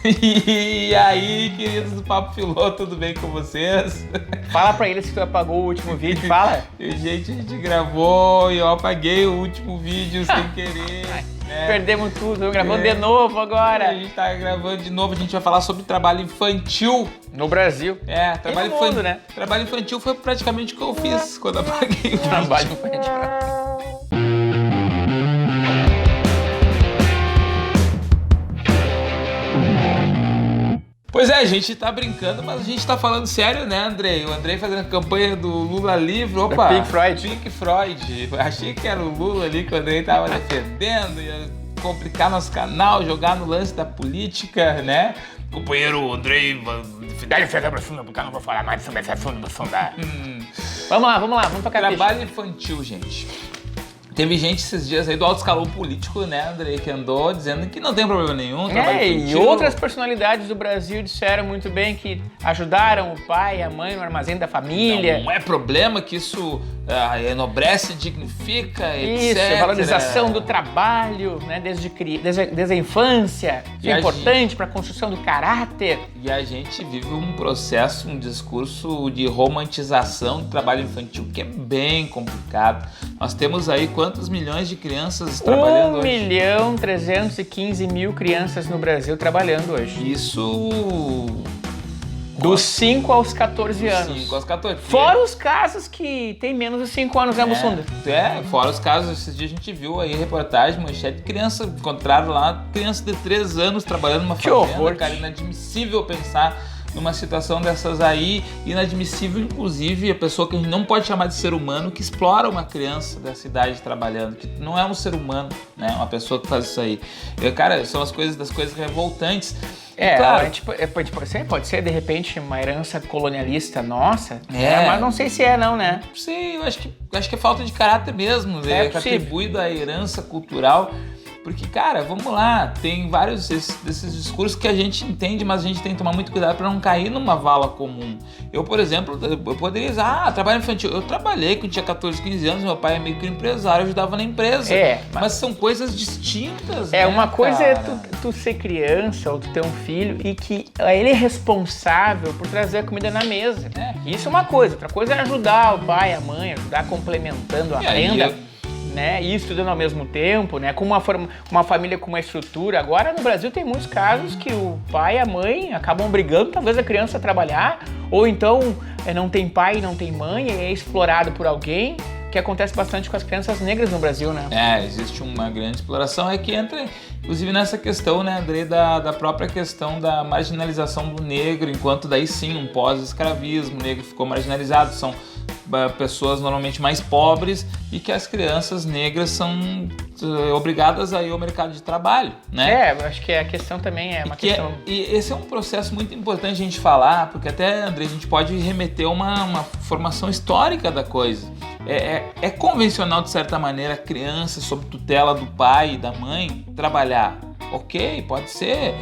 E aí, queridos do Papo Filô, tudo bem com vocês? Fala pra eles que tu apagou o último vídeo, fala. Gente, a gente gravou e eu apaguei o último vídeo sem querer. Né? Perdemos tudo, estamos gravando de novo agora. A gente tá gravando de novo, a gente vai falar sobre trabalho infantil. No Brasil. Trabalho no mundo, infantil, né? Trabalho infantil foi praticamente o que eu fiz quando apaguei o Trabalho vídeo. infantil. Pois é, a gente tá brincando, mas a gente tá falando sério, né, Andrei? O Andrei fazendo a campanha do Lula livre, opa! Pink Floyd. Pink Floyd. Achei que era o Lula ali que o Andrei tava defendendo, ia complicar nosso canal, jogar no lance da política, né? Companheiro Andrei, porque eu não vou falar mais sobre esse assunto do sondar. Vamos lá, vamos tocar Trabalho infantil, gente. Teve gente esses dias aí do alto escalão político, né, Andrei, que andou dizendo que não tem problema nenhum. E outras personalidades do Brasil disseram muito bem que ajudaram o pai e a mãe no armazém da família. Não é problema que isso enobrece, dignifica, Isso, etc. valorização do trabalho, né, desde a infância. Isso é importante para a construção do caráter. E a gente vive um processo, um discurso de romantização do trabalho infantil, que é bem complicado. Nós temos aí quantos milhões de crianças trabalhando hoje? 1.315.000 crianças no Brasil trabalhando hoje. Isso... Dos 5 aos 14 anos. 5 aos 14. Fora os casos que tem menos de 5 anos, né, Bussunda? Fora os casos, esses dias a gente viu aí reportagem, manchete, criança, encontraram lá, criança de 3 anos trabalhando numa fazenda, horror. Cara, inadmissível pensar numa situação dessas aí, inadmissível, inclusive, a pessoa que a gente não pode chamar de ser humano, que explora uma criança dessa idade trabalhando, que não é um ser humano, né, uma pessoa que faz isso aí. Cara, são as coisas revoltantes. Claro. Pode ser, de repente, uma herança colonialista nossa, mas não sei se é não, né? Sim, eu acho que é falta de caráter mesmo, que atribuído à herança cultural. Porque, cara, vamos lá, tem vários desses discursos que a gente entende, mas a gente tem que tomar muito cuidado para não cair numa vala comum. Eu, por exemplo, eu poderia dizer, trabalho infantil. Eu trabalhei quando tinha 14, 15 anos, meu pai é microempresário, eu ajudava na empresa. Mas são coisas distintas, né, uma coisa cara? É tu ser criança ou tu ter um filho e que ele é responsável por trazer a comida na mesa. Isso é uma coisa. Outra coisa é ajudar o pai, a mãe, ajudar complementando a renda. Né, e estudando ao mesmo tempo, né, com uma família com uma estrutura. Agora no Brasil tem muitos casos que o pai e a mãe acabam obrigando talvez a criança a trabalhar, ou então não tem pai, não tem mãe, e é explorado por alguém, que acontece bastante com as crianças negras no Brasil, né? Existe uma grande exploração, que entra inclusive nessa questão, né, André, da própria questão da marginalização do negro, enquanto daí sim, um pós-escravismo, o negro ficou marginalizado, são pessoas normalmente mais pobres e que as crianças negras são obrigadas a ir ao mercado de trabalho, né? Eu acho que a questão também é uma questão... E esse é um processo muito importante a gente falar, porque até, André, a gente pode remeter uma formação histórica da coisa. É convencional, de certa maneira, a criança sob tutela do pai e da mãe trabalhar. Ok, pode ser.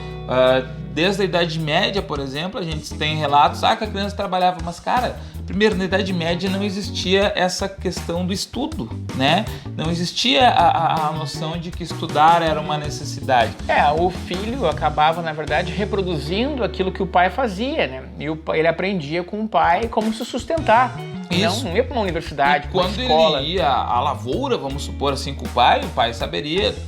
Desde a Idade Média, por exemplo, a gente tem relatos que a criança trabalhava, mas, cara, primeiro, na Idade Média não existia essa questão do estudo, né? Não existia a noção de que estudar era uma necessidade. O filho acabava, na verdade, reproduzindo aquilo que o pai fazia, né? E ele aprendia com o pai como se sustentar. Isso. Não ia para uma universidade, para uma escola. Quando ele ia à lavoura, vamos supor assim, com o pai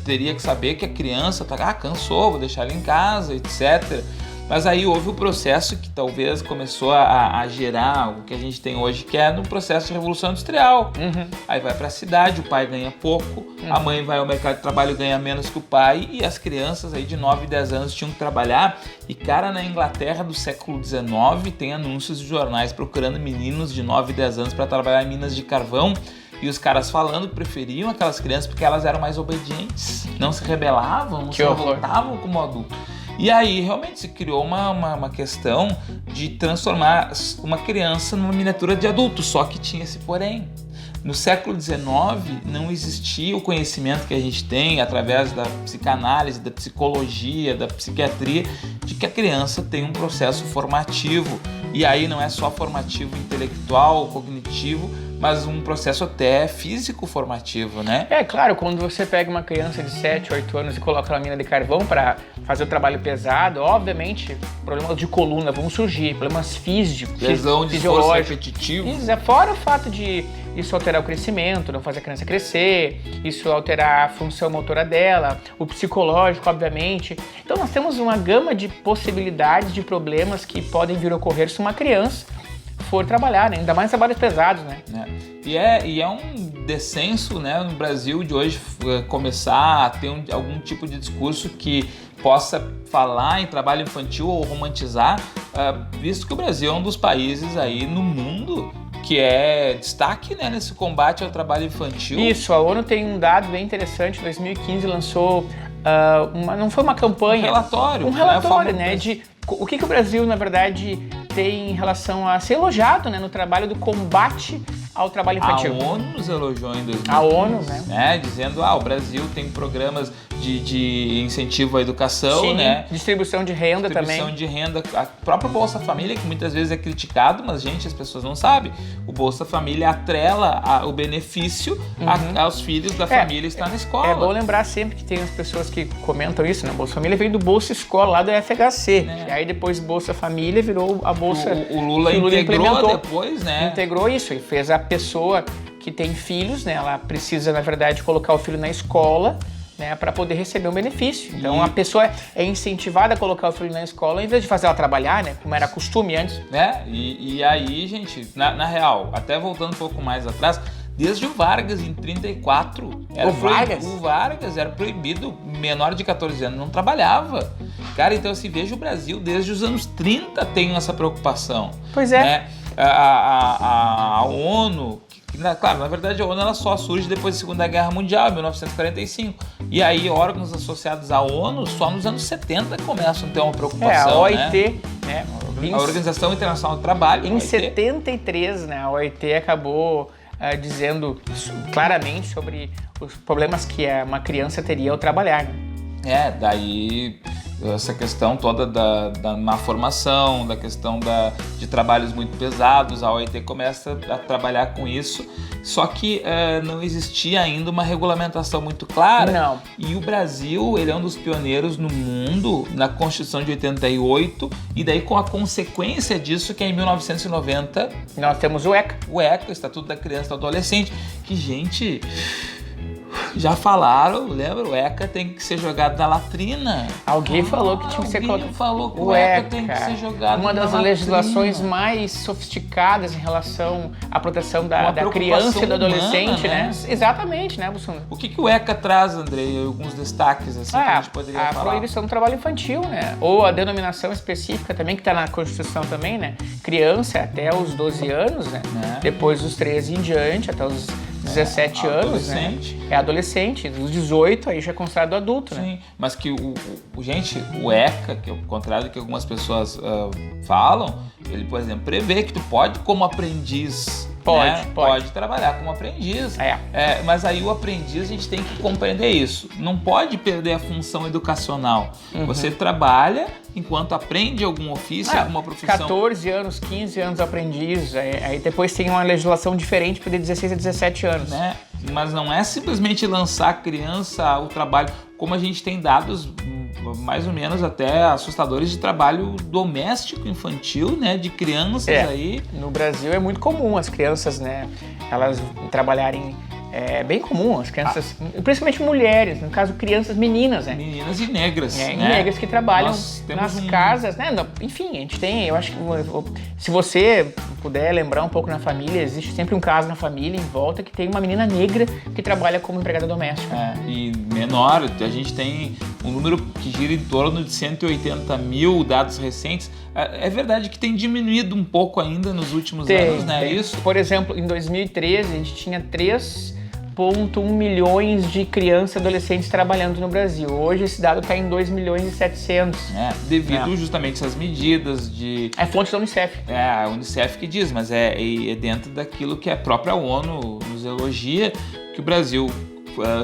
teria que saber que a criança cansou, vou deixar ela em casa, etc. Mas aí houve o processo que talvez começou a gerar o que a gente tem hoje, que é no processo de Revolução Industrial. Aí vai para a cidade, o pai ganha pouco, a mãe vai ao mercado de trabalho e ganha menos que o pai, e as crianças aí de 9 e 10 anos tinham que trabalhar. E, cara, na Inglaterra do século XIX tem anúncios de jornais procurando meninos de 9 e 10 anos para trabalhar em minas de carvão. E os caras falando que preferiam aquelas crianças porque elas eram mais obedientes, não se rebelavam, não se revoltavam como adulto. E aí realmente se criou uma questão de transformar uma criança numa miniatura de adulto, só que tinha esse porém. No século XIX não existia o conhecimento que a gente tem através da psicanálise, da psicologia, da psiquiatria, de que a criança tem um processo formativo. E aí não é só formativo intelectual, cognitivo, mas um processo até físico formativo, né? É claro, quando você pega uma criança de 7, 8 anos e coloca na mina de carvão para fazer o trabalho pesado, obviamente problemas de coluna vão surgir, problemas físicos, lesão de esforço repetitivo. Isso, fora o fato de isso alterar o crescimento, não fazer a criança crescer, isso alterar a função motora dela, o psicológico, obviamente. Então nós temos uma gama de possibilidades de problemas que podem vir a ocorrer se uma criança for trabalhar, né? Ainda mais trabalhos pesados, né? E é um descenso, né, no Brasil de hoje começar a ter algum tipo de discurso que possa falar em trabalho infantil ou romantizar, visto que o Brasil é um dos países aí no mundo que é destaque, né, nesse combate ao trabalho infantil. Isso, a ONU tem um dado bem interessante, em 2015 lançou, não foi uma campanha... Um relatório, né, de o que o Brasil, na verdade, tem em relação a ser elogiado, né, no trabalho do combate ao trabalho infantil. A ONU nos elogiou em 2015. A ONU, né? Dizendo, o Brasil tem programas de incentivo à educação, sim, né? Distribuição de renda também. Distribuição de renda, a própria Bolsa Família, que muitas vezes é criticado, mas, gente, as pessoas não sabem. O Bolsa Família atrela o benefício aos filhos da família estar na escola. É bom lembrar sempre que tem as pessoas que comentam isso, né? Bolsa Família veio do Bolsa Escola, lá do FHC. E aí depois Bolsa Família virou a Bolsa... O Lula integrou depois, né? Integrou isso e fez a pessoa que tem filhos, né? Ela precisa, na verdade, colocar o filho na escola, né, para poder receber um benefício. Então a pessoa é incentivada a colocar o filho na escola em vez de fazer ela trabalhar, né, como era costume antes. E aí, gente, na real, até voltando um pouco mais atrás, desde o Vargas, em 34, o Vargas era proibido, menor de 14 anos não trabalhava. Cara, então assim, veja o Brasil, desde os anos 30 tem essa preocupação. Pois é. Né? A ONU... Claro, na verdade a ONU ela só surge depois da Segunda Guerra Mundial, em 1945. E aí órgãos associados à ONU só nos anos 70 começam a ter uma preocupação. A OIT, né? A Organização Internacional do Trabalho. Em 73, né, a OIT acabou dizendo claramente sobre os problemas que uma criança teria ao trabalhar. Né? Daí essa questão toda da má formação, da questão de trabalhos muito pesados, a OIT começa a trabalhar com isso, só que não existia ainda uma regulamentação muito clara. Não. E o Brasil, ele é um dos pioneiros no mundo, na Constituição de 88, e daí com a consequência disso, que é em 1990... Nós temos o ECA. O ECA, Estatuto da Criança e do Adolescente, que, gente... Já falaram, lembra? O ECA tem que ser jogado na latrina. Alguém falou que tinha que ser colocado. Alguém falou que o ECA tem que ser jogado na latrina. Uma das legislações mais sofisticadas em relação à proteção da criança e do adolescente, humana, né? Exatamente, né, Bussunda? O que o ECA traz, Andrei? Alguns destaques assim, que a gente poderia falar. A proibição do trabalho infantil, né? Ou a denominação específica também, que está na Constituição também, né? Criança até os 12 anos, né? Depois dos 13 em diante, até os 17 anos, né? É adolescente, dos 18 aí já é considerado adulto, né? Sim, mas que gente, o ECA, que é o contrário do que algumas pessoas falam, ele, por exemplo, prevê que tu pode, como aprendiz, pode trabalhar como aprendiz. Mas aí o aprendiz, a gente tem que compreender isso. Não pode perder a função educacional. Você trabalha enquanto aprende algum ofício, alguma profissão. 14 anos, 15 anos aprendiz, aí depois tem uma legislação diferente para de 16 a 17 anos. Né? Mas não é simplesmente lançar a criança ao trabalho, como a gente tem dados mais ou menos até assustadores de trabalho doméstico infantil, né, de crianças aí. No Brasil é muito comum as crianças, né, elas trabalharem. É bem comum as crianças, principalmente mulheres, no caso crianças meninas, né? Meninas e negras, né? Negras que trabalham nas casas, né? Enfim, a gente tem, eu acho que se você puder lembrar um pouco na família, existe sempre um caso na família em volta que tem uma menina negra que trabalha como empregada doméstica. E menor, a gente tem um número que gira em torno de 180 mil dados recentes. É verdade que tem diminuído um pouco ainda nos últimos anos, né? Isso. Por exemplo, em 2013 a gente tinha 3,1 milhões de crianças e adolescentes trabalhando no Brasil. Hoje esse dado está em 2,7 milhões. Devido justamente a essas medidas de... É fonte da Unicef. A Unicef que diz, mas é dentro daquilo que a própria ONU nos elogia, que o Brasil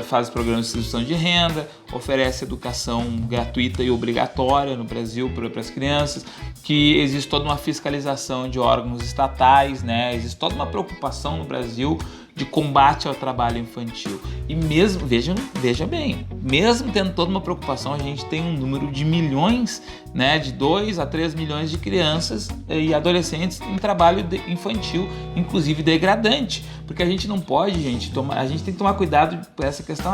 faz programas de distribuição de renda, oferece educação gratuita e obrigatória no Brasil para as crianças, que existe toda uma fiscalização de órgãos estatais, né? Existe toda uma preocupação no Brasil de combate ao trabalho infantil. E mesmo, veja bem, mesmo tendo toda uma preocupação, a gente tem um número de milhões, né, de 2 a 3 milhões de crianças e adolescentes em trabalho infantil, inclusive degradante. Porque a gente não pode, a gente tem que tomar cuidado com essa questão.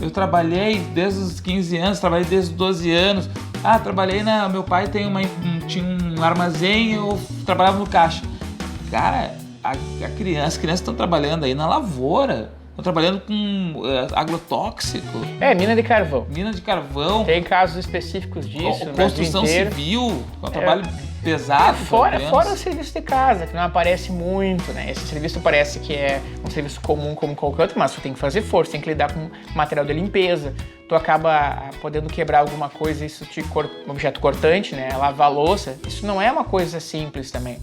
Eu trabalhei desde os 15 anos, trabalhei desde os 12 anos. Meu pai tinha um armazém, eu trabalhava no caixa. Cara, as crianças estão trabalhando aí na lavoura, estão trabalhando com agrotóxico. Mina de carvão. Mina de carvão. Tem casos específicos disso. Construção civil, um trabalho pesado. Fora o serviço de casa, que não aparece muito, né? Esse serviço parece que é um serviço comum como qualquer outro, mas tu tem que fazer força, tem que lidar com material de limpeza. Tu acaba podendo quebrar alguma coisa, um objeto cortante, né? Lavar louça, isso não é uma coisa simples também.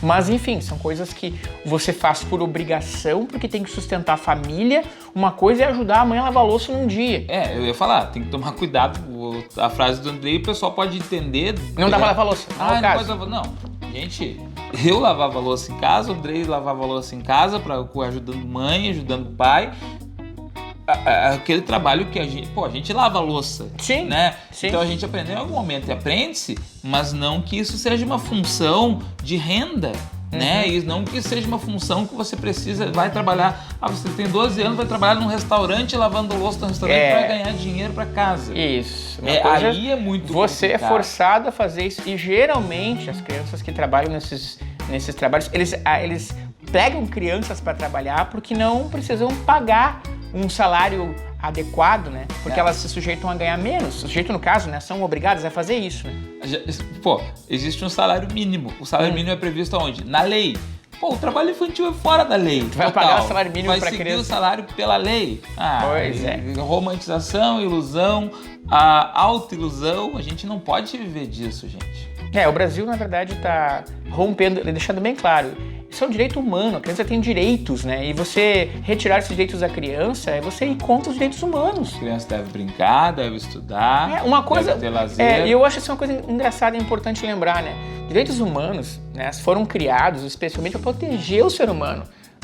Mas enfim, são coisas que você faz por obrigação, porque tem que sustentar a família. Uma coisa é ajudar a mãe a lavar a louça num dia. Eu ia falar, tem que tomar cuidado. A frase do Andrei, o pessoal pode entender. Não dá pra lavar a louça, não. Gente, eu lavava a louça em casa, o Andrei lavava a louça em casa, ajudando mãe, ajudando pai. Aquele trabalho que a gente lava a louça, sim, né? Sim. Então a gente aprendeu em algum momento e aprende-se, mas não que isso seja uma função de renda, né? E não que seja uma função que você vai trabalhar. Você tem 12 anos, vai trabalhar num restaurante lavando louça no restaurante para ganhar dinheiro para casa. Isso. Aí é muito você complicado. É forçado a fazer isso, e geralmente as crianças que trabalham nesses trabalhos, eles pegam crianças para trabalhar porque não precisam pagar um salário adequado, né? Porque elas se sujeitam a ganhar menos. Sujeito, no caso, né? São obrigadas a fazer isso, né? Existe um salário mínimo. O salário mínimo é previsto aonde? Na lei. O trabalho infantil é fora da lei. Tu vai pagar o salário mínimo para criança. Vai seguir o salário pela lei. Pois é. Romantização, ilusão, a autoilusão. A gente não pode viver disso, gente. O Brasil, na verdade, está rompendo, deixando bem claro. Isso é um direito humano, a criança tem direitos, né? E você retirar esses direitos da criança é você ir contra os direitos humanos. A criança deve brincar, deve estudar, deve ter lazer. E eu acho isso uma coisa engraçada e importante lembrar, né? Direitos humanos, né, foram criados especialmente para proteger o ser humano,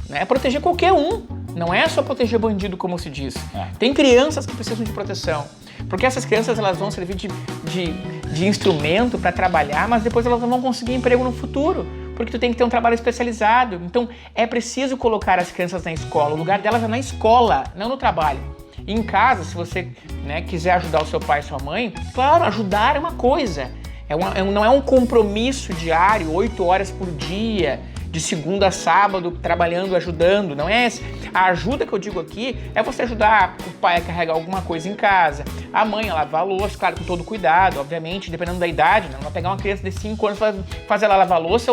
né? Proteger qualquer um, não é só proteger bandido, como se diz. Tem crianças que precisam de proteção, porque essas crianças elas vão servir de instrumento para trabalhar, mas depois elas não vão conseguir emprego no futuro, porque tu tem que ter um trabalho especializado. Então é preciso colocar as crianças na escola, o lugar delas é na escola, não no trabalho. E em casa, se você, né, quiser ajudar o seu pai e sua mãe, claro, ajudar é uma coisa, não é um compromisso diário, 8 horas por dia, de segunda a sábado, trabalhando, ajudando, não é esse. A ajuda que eu digo aqui é você ajudar o pai a carregar alguma coisa em casa, a mãe a lavar a louça, claro, com todo cuidado, obviamente, dependendo da idade, não vai pegar uma criança de 5 anos e fazer ela lavar a louça,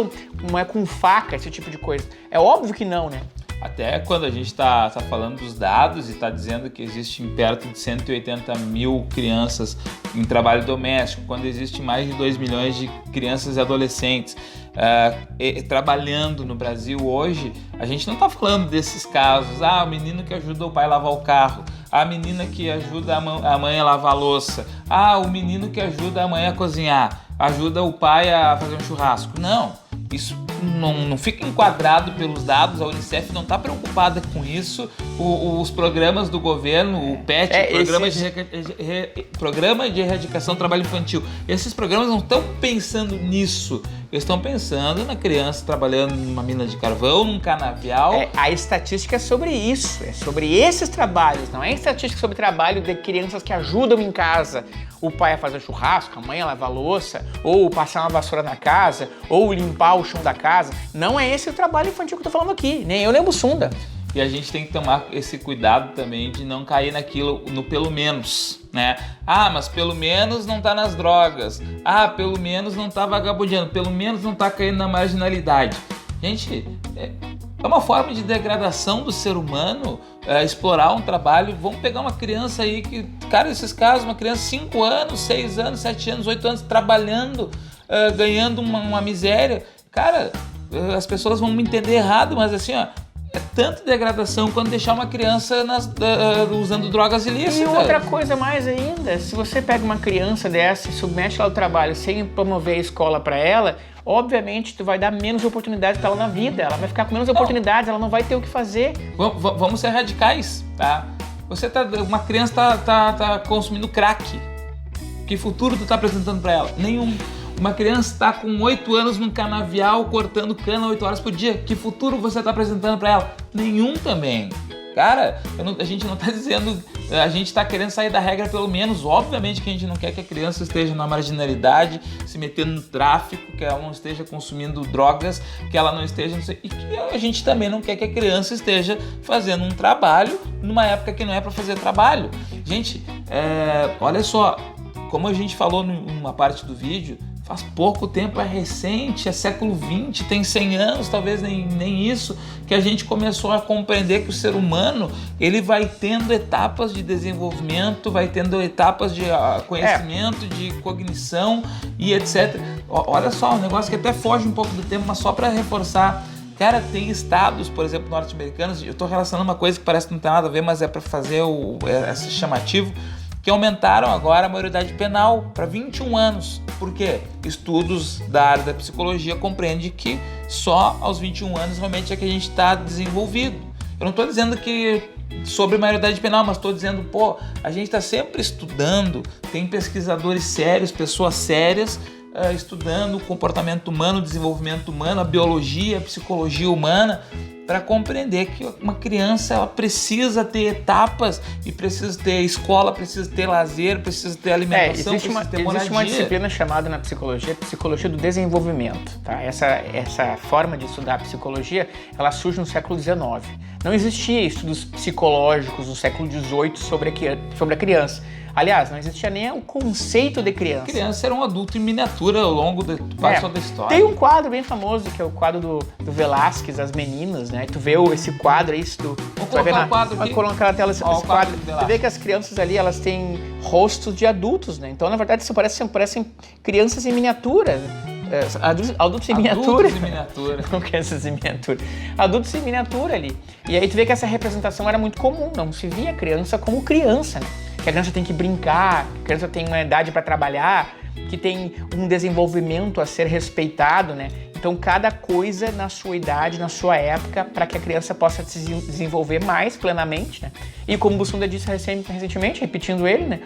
não é com faca, esse tipo de coisa. É óbvio que não, né? Até quando a gente está falando dos dados e está dizendo que existem perto de 180 mil crianças em trabalho doméstico, quando existem mais de 2 milhões de crianças e adolescentes trabalhando no Brasil hoje, a gente não está falando desses casos. O menino que ajuda o pai a lavar o carro, a menina que ajuda a mãe a lavar a louça, o menino que ajuda a mãe a cozinhar, ajuda o pai a fazer um churrasco. Não, isso não fica enquadrado pelos dados, a Unicef não está preocupada com isso, os programas do governo, o PET, Programa de Erradicação do Trabalho Infantil, esses programas não estão pensando nisso, eles estão pensando na criança trabalhando numa mina de carvão, num canavial. A estatística é sobre isso, é sobre esses trabalhos, não é estatística sobre trabalho de crianças que ajudam em casa, o pai a fazer churrasco, a mãe a lavar louça, ou passar uma vassoura na casa, ou limpar o chão da casa. Não é esse o trabalho infantil que eu tô falando aqui, nem eu nem o Bussunda. E a gente tem que tomar esse cuidado também de não cair naquilo, no pelo menos, né? Mas pelo menos não tá nas drogas. Pelo menos não tá vagabundeando. Pelo menos não tá caindo na marginalidade. Gente, é uma forma de degradação do ser humano explorar um trabalho. Vamos pegar uma criança aí que, cara, esses casos, uma criança 5 anos, 6 anos, 7 anos, 8 anos, trabalhando, ganhando uma miséria. Cara, as pessoas vão me entender errado, mas assim, é tanta degradação quanto deixar uma criança usando drogas ilícitas. E outra coisa mais ainda, se você pega uma criança dessa e submete ela ao trabalho sem promover a escola para ela, obviamente tu vai dar menos oportunidades para ela na vida, ela vai ficar com menos oportunidades, ela não vai ter o que fazer. Vamos ser radicais, tá? Uma criança tá consumindo crack. Que futuro tu tá apresentando para ela? Nenhum. Uma criança está com 8 anos num canavial cortando cana 8 horas por dia. Que futuro você está apresentando para ela? Nenhum também. Cara, a gente não está dizendo... A gente está querendo sair da regra pelo menos. Obviamente que a gente não quer que a criança esteja na marginalidade, se metendo no tráfico, que ela não esteja consumindo drogas, que ela não esteja... E que a gente também não quer que a criança esteja fazendo um trabalho numa época que não é para fazer trabalho. Gente, olha só, como a gente falou numa parte do vídeo, faz pouco tempo, é recente, é século XX, tem 100 anos, talvez nem isso, que a gente começou a compreender que o ser humano, ele vai tendo etapas de desenvolvimento, vai tendo etapas de conhecimento, de cognição e etc. Olha só, um negócio que até foge um pouco do tempo, mas só para reforçar. Cara, tem estados, por exemplo, norte-americanos, eu estou relacionando uma coisa que parece que não tem nada a ver, mas é para fazer esse chamativo, que aumentaram agora a maioridade penal para 21 anos. Por quê? Estudos da área da psicologia compreendem que só aos 21 anos realmente é que a gente está desenvolvido. Eu não estou dizendo que sobre maioridade penal, mas estou dizendo, a gente está sempre estudando, tem pesquisadores sérios, pessoas sérias, estudando o comportamento humano, o desenvolvimento humano, a biologia, a psicologia humana, para compreender que uma criança ela precisa ter etapas e precisa ter escola, precisa ter lazer, precisa ter alimentação, precisa ter moradia. Existe uma disciplina chamada na psicologia do desenvolvimento. Tá? Essa forma de estudar a psicologia, ela surge no século XIX. Não existia estudos psicológicos no século XVIII sobre a criança. Aliás, não existia nem o conceito de criança. A criança era um adulto em miniatura ao longo de quase toda a história. Tem um quadro bem famoso, que é o quadro do Velázquez, As Meninas, né? Tu vê esse quadro aí, Vamos colocar o quadro aqui. Vamos colocar na tela esse quadro. Tu vê que as crianças ali, elas têm rostos de adultos, né? Então, na verdade, isso parecem crianças em miniatura, né? Adultos em miniatura. Adultos em miniatura. Não crianças em miniatura. Adultos em miniatura ali. E aí tu vê que essa representação era muito comum, não se via a criança como criança, né? Que a criança tem que brincar, que a criança tem uma idade para trabalhar, que tem um desenvolvimento a ser respeitado, né? Então, cada coisa na sua idade, na sua época, para que a criança possa se desenvolver mais plenamente, né? E como o Bussunda disse recentemente, repetindo ele, né?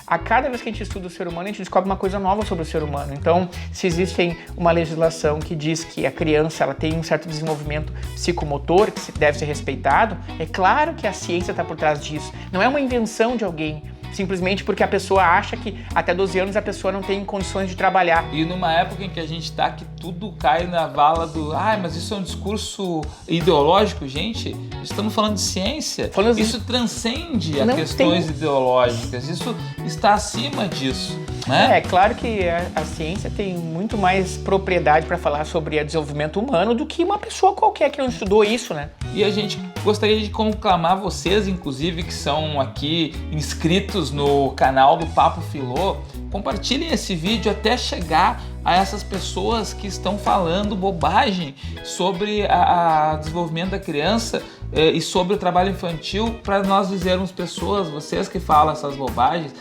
A cada vez que a gente estuda o ser humano, a gente descobre uma coisa nova sobre o ser humano. Então, se existe uma legislação que diz que a criança ela tem um certo desenvolvimento psicomotor, que deve ser respeitado, é claro que a ciência está por trás disso. Não é uma invenção de alguém, simplesmente porque a pessoa acha que até 12 anos a pessoa não tem condições de trabalhar. E numa época em que a gente está, que tudo cai na vala do mas isso é um discurso ideológico, gente, estamos falando de ciência, isso transcende a questões ideológicas, isso está acima disso, né? É claro que a ciência tem muito mais propriedade para falar sobre o desenvolvimento humano do que uma pessoa qualquer que não estudou isso, né? E a gente gostaria de conclamar vocês, inclusive, que são aqui inscritos no canal do Papo Filô, compartilhem esse vídeo até chegar a essas pessoas que estão falando bobagem sobre o desenvolvimento da criança e sobre o trabalho infantil, para nós dizermos vocês que falam essas bobagens,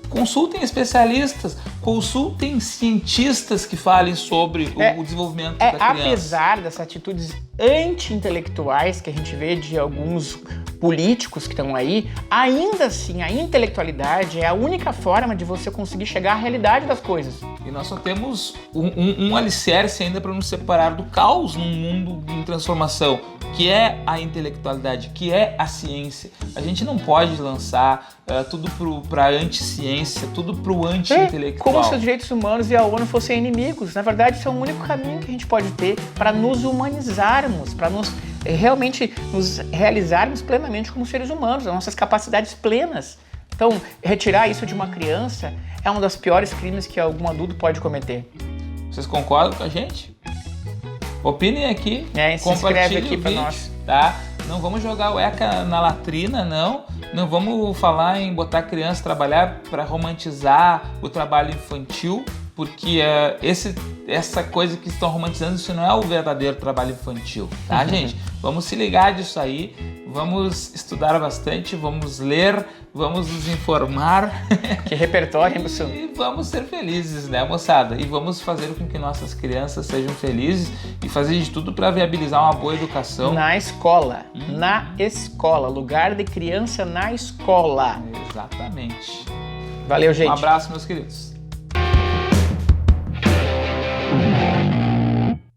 consultem especialistas, consultem cientistas que falem sobre o desenvolvimento da criança. Apesar dessas atitudes anti-intelectuais que a gente vê de alguns políticos que estão aí, ainda assim a intelectualidade é a única forma de você conseguir chegar à realidade das coisas. E nós só temos um alicerce ainda para nos separar do caos num mundo em transformação, que é a intelectualidade, que é a ciência. A gente não pode lançar tudo para a anti-ciência, tudo para o anti-intelectual. Como se os direitos humanos e a ONU fossem inimigos. Na verdade, isso é o único caminho que a gente pode ter para nos humanizarmos, para realmente nos realizarmos plenamente como seres humanos, as nossas capacidades plenas. Então, retirar isso de uma criança é um dos piores crimes que algum adulto pode cometer. Vocês concordam com a gente? Opinem aqui, se inscreve aqui para nós. Tá? Não vamos jogar o ECA na latrina, não. Não vamos falar em botar criança trabalhar para romantizar o trabalho infantil, porque essa coisa que estão romantizando, isso não é o verdadeiro trabalho infantil, tá, gente? Vamos se ligar disso aí, vamos estudar bastante, vamos ler, vamos nos informar. Que repertório, hein, Bussum? E vamos ser felizes, né, moçada? E vamos fazer com que nossas crianças sejam felizes e fazer de tudo para viabilizar uma boa educação. Na escola, lugar de criança na escola. Exatamente. Valeu, gente. Um abraço, meus queridos.